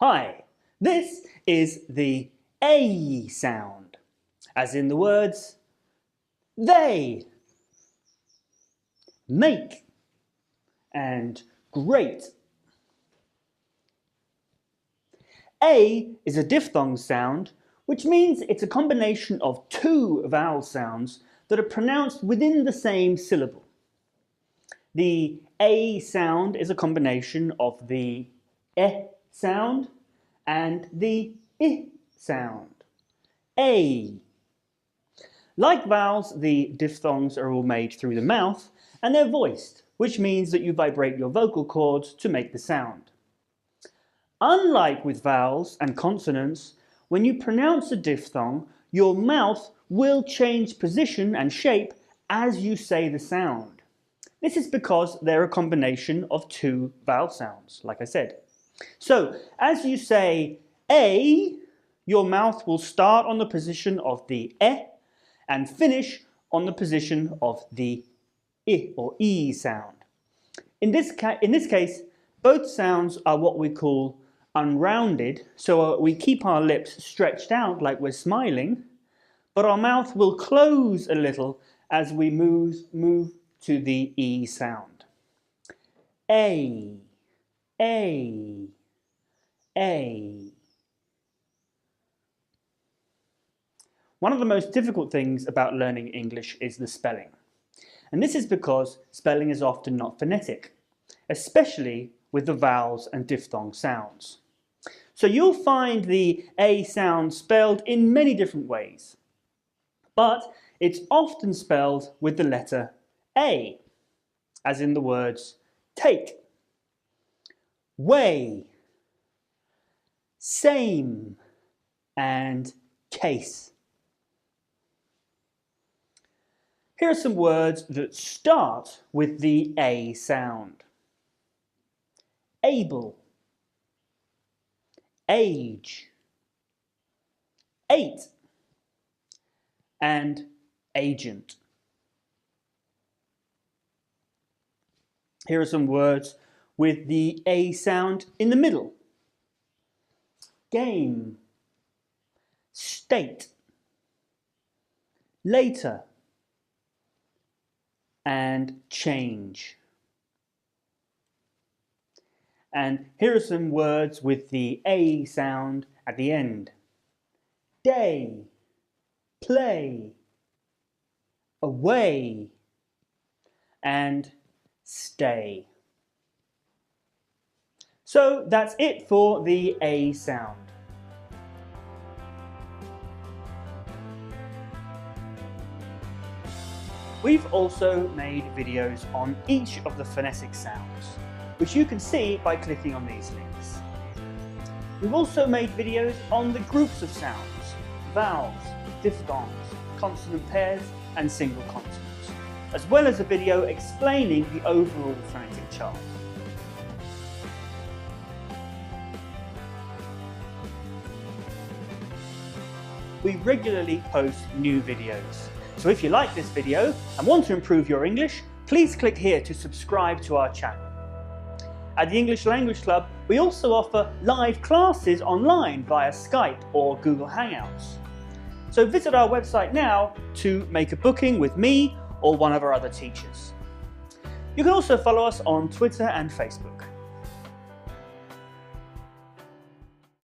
Hi, this is the A sound, as in the words they, make, and great. A is a diphthong sound, which means it's a combination of two vowel sounds that are pronounced within the same syllable. The A sound is a combination of the E sound and the I sound. A. Like vowels, the diphthongs are all made through the mouth and they're voiced, which means that you vibrate your vocal cords to make the sound. Unlike with vowels and consonants, when you pronounce a diphthong, your mouth will change position and shape as you say the sound. This is because they're a combination of two vowel sounds, like I said. So, as you say A, your mouth will start on the position of the E and finish on the position of the I or E sound. In this case, both sounds are what we call unrounded, so we keep our lips stretched out like we're smiling, but our mouth will close a little as we move to the E sound. A, A, A. One of the most difficult things about learning English is the spelling. And this is because spelling is often not phonetic, especially with the vowels and diphthong sounds. So you'll find the A sound spelled in many different ways, but it's often spelled with the letter A, as in the words take, way, same, and case. Here are some words that start with the A sound. Able, age, eight, and agent. Here are some words with the A sound in the middle. Game, state, later, and change. And here are some words with the A sound at the end. Day, play, away, and stay. So that's it for the A sound. We've also made videos on each of the phonetic sounds, which you can see by clicking on these links. We've also made videos on the groups of sounds, vowels, diphthongs, consonant pairs, and single consonants, as well as a video explaining the overall phonetic chart. We regularly post new videos. So if you like this video and want to improve your English, please click here to subscribe to our channel. At the English Language Club, we also offer live classes online via Skype or Google Hangouts. So visit our website now to make a booking with me or one of our other teachers. You can also follow us on Twitter and Facebook.